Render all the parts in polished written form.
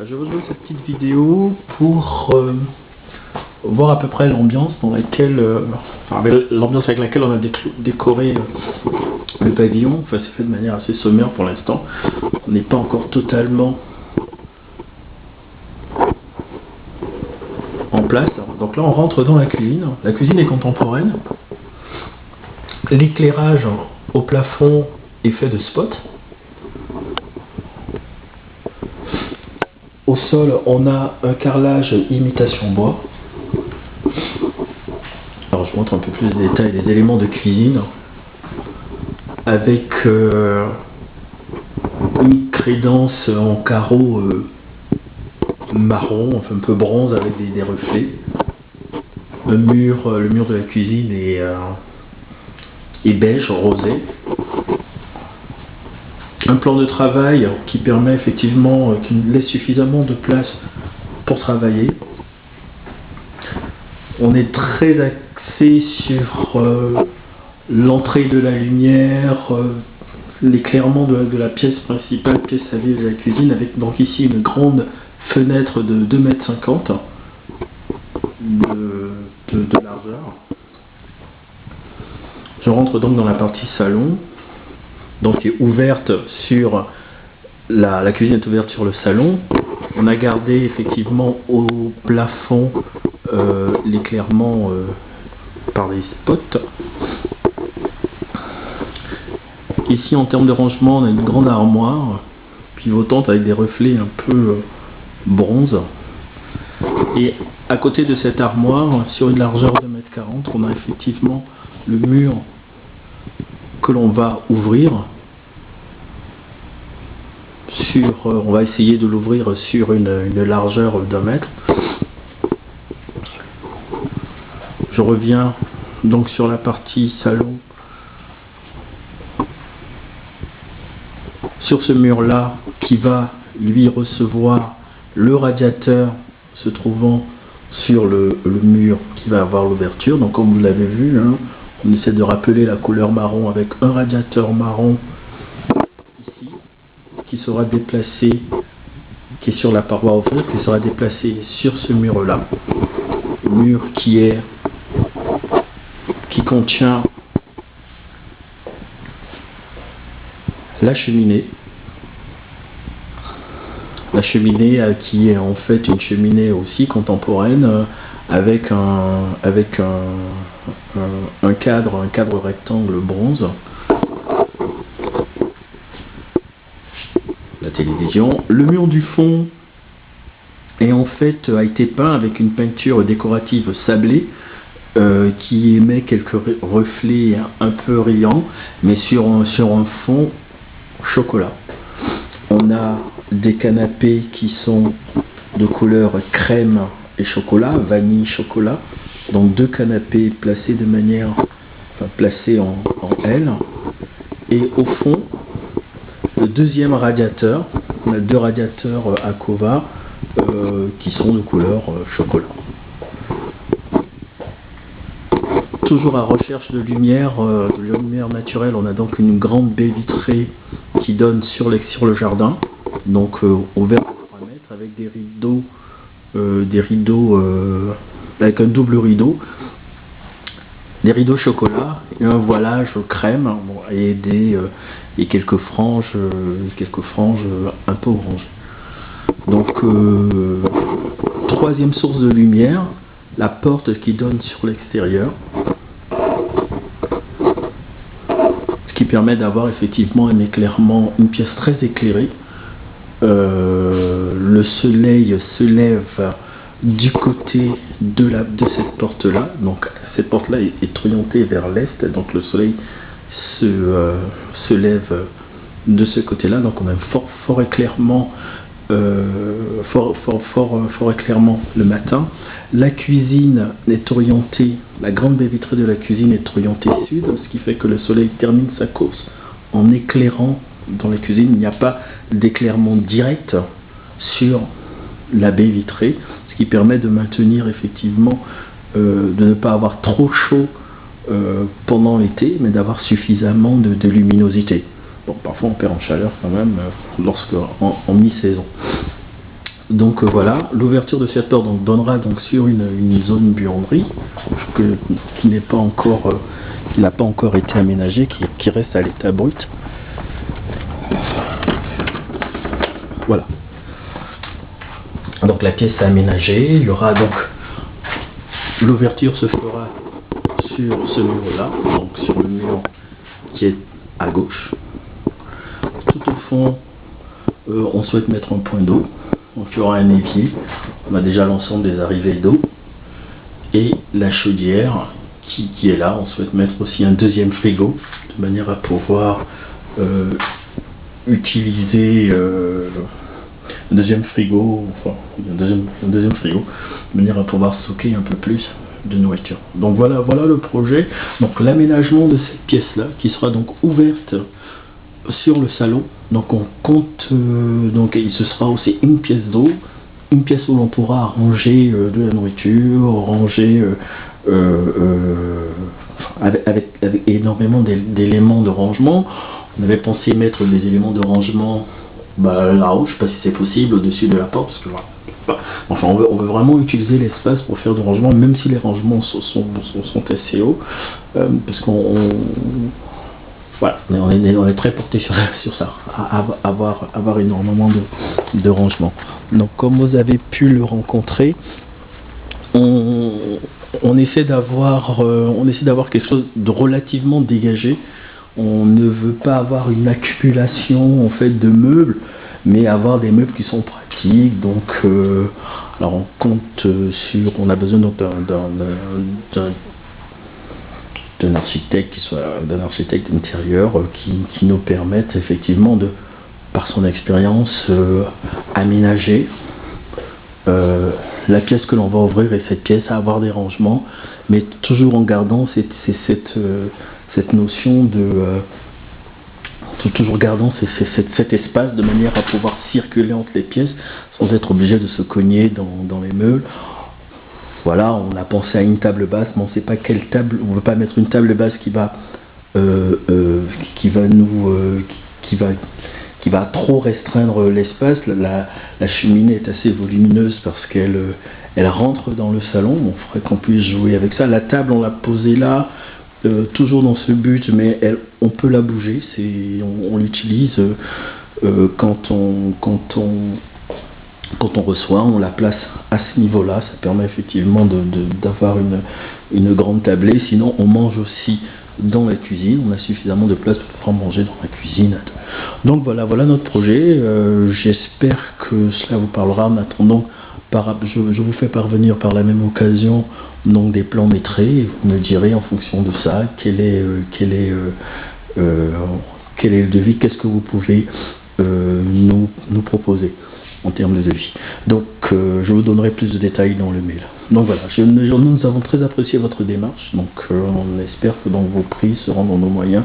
Je vous donne cette petite vidéo pour voir à peu près l'ambiance dans laquelle, l'ambiance avec laquelle on a décoré le pavillon. Enfin, c'est fait de manière assez sommaire pour l'instant. On n'est pas encore totalement en place. Donc là, on rentre dans la cuisine. La cuisine est contemporaine. L'éclairage au plafond est fait de spots. Au sol, on a un carrelage imitation bois. Alors je montre un peu plus de détails, les éléments de cuisine avec une crédence en carreaux marron, enfin un peu bronze avec des reflets. Le mur de la cuisine est beige rosé. Un plan de travail qui permet effectivement, qui nous laisse suffisamment de place pour travailler. On est très axé sur l'entrée de la lumière, l'éclairement de la pièce principale, pièce à vivre de la cuisine, avec donc ici une grande fenêtre de 2,50 m de largeur. Je rentre donc dans la partie salon, donc qui est ouverte sur la cuisine est ouverte sur le salon. On a gardé effectivement au plafond l'éclairement par des spots. Ici, en termes de rangement, on a une grande armoire pivotante avec des reflets un peu bronze. Et à côté de cette armoire, sur une largeur de 1,40 m, on a effectivement le mur que l'on va ouvrir. On va essayer de l'ouvrir sur une largeur d'1 mètre. Je reviens donc sur la partie salon. Sur ce mur là qui va lui recevoir le radiateur se trouvant sur le mur qui va avoir l'ouverture. Donc comme vous l'avez vu, hein, on essaie de rappeler la couleur marron avec un radiateur marron ici qui sera déplacé, qui est sur la paroi ouverte, qui sera déplacé sur ce mur là. Mur qui contient la cheminée. La cheminée qui est en fait une cheminée aussi contemporaine avec un cadre rectangle bronze. La télévision. Le mur du fond est en fait a été peint avec une peinture décorative sablée qui émet quelques reflets un peu riants, mais sur un fond chocolat. On a des canapés qui sont de couleur crème et chocolat, vanille chocolat. Donc deux canapés placés de manière, placés en L. Et au fond, le deuxième radiateur. On a deux radiateurs Akova qui sont de couleur chocolat. Toujours à recherche de lumière naturelle, on a donc une grande baie vitrée qui donne sur le jardin, donc ouvert de 3 mètres avec des rideaux avec un double rideau, des rideaux chocolat et un voilage crème et quelques franges un peu orange. Donc troisième source de lumière, la porte qui donne sur l'extérieur, ce qui permet d'avoir effectivement un éclairement, une pièce très éclairée. Le soleil se lève du côté de cette porte là, donc cette porte là est orientée vers l'est, donc le soleil se lève de ce côté là, donc on a un fort éclairement fort éclairement le matin. La cuisine est orientée, la grande baie vitrée de la cuisine est orientée sud, ce qui fait que le soleil termine sa course en éclairant dans la cuisine. Il n'y a pas d'éclairement direct sur la baie vitrée, ce qui permet de maintenir effectivement, de ne pas avoir trop chaud pendant l'été, mais d'avoir suffisamment de luminosité. Bon, parfois on perd en chaleur quand même en mi-saison. Donc voilà, l'ouverture de cette porte donc, donnera donc sur une zone buanderie qui n'est pas encore, qui n'a pas encore été aménagée, qui reste à l'état brut. Voilà. Donc la pièce est aménagée, il y aura donc l'ouverture se fera sur ce mur-là, donc sur le mur qui est à gauche. Tout au fond, on souhaite mettre un point d'eau. Donc il y aura un évier, on a déjà l'ensemble des arrivées d'eau et la chaudière qui est là. On souhaite mettre aussi un deuxième frigo de manière à pouvoir utiliser un deuxième frigo, un deuxième frigo de manière à pouvoir stocker un peu plus de nourriture. Donc voilà le projet. Donc l'aménagement de cette pièce là qui sera donc ouverte sur le salon. Donc on compte donc il se sera aussi une pièce d'eau, une pièce où l'on pourra ranger de la nourriture, ranger avec énormément d'éléments de rangement. On avait pensé mettre des éléments de rangement là-haut, je ne sais pas si c'est possible, au-dessus de la porte, parce que voilà. Enfin, on veut vraiment utiliser l'espace pour faire du rangement, même si les rangements sont assez hauts, parce qu'on voilà, on est très porté sur ça, avoir énormément de rangement. Donc, comme vous avez pu le rencontrer, on essaie d'avoir quelque chose de relativement dégagé. On ne veut pas avoir une accumulation en fait de meubles, mais avoir des meubles qui sont pratiques. Donc, alors on compte on a besoin d'un architecte d'un architecte d'intérieur qui nous permette effectivement par son expérience, aménager la pièce que l'on va ouvrir et cette pièce à avoir des rangements, mais toujours en gardant cette notion toujours gardant cet espace de manière à pouvoir circuler entre les pièces sans être obligé de se cogner dans les meubles. Voilà, on a pensé à une table basse, mais on ne sait pas quelle table. On ne veut pas mettre une table basse qui va trop restreindre l'espace. La cheminée est assez volumineuse parce qu'elle rentre dans le salon. On ferait qu'on puisse jouer avec ça. La table, on l'a posée là, toujours dans ce but, mais on peut la bouger. On l'utilise quand on reçoit, on la place à ce niveau-là. Ça permet effectivement d'avoir une grande tablée. Sinon, on mange aussi dans la cuisine. On a suffisamment de place pour pouvoir manger dans la cuisine. Donc voilà notre projet. J'espère que cela vous parlera. En attendant, je vous fais parvenir par la même occasion donc des plans métrés. Et vous me direz en fonction de ça quel est le devis, qu'est-ce que vous pouvez nous proposer en termes de devis. Donc je vous donnerai plus de détails dans le mail. Donc voilà, nous avons très apprécié votre démarche, donc on espère que donc vos prix seront dans nos moyens.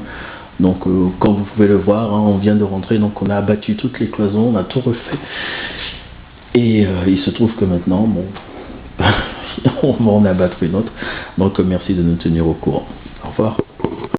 Donc comme vous pouvez le voir, on vient de rentrer, donc on a abattu toutes les cloisons, on a tout refait, et il se trouve que maintenant, on va en abattre une autre. Donc merci de nous tenir au courant. Au revoir.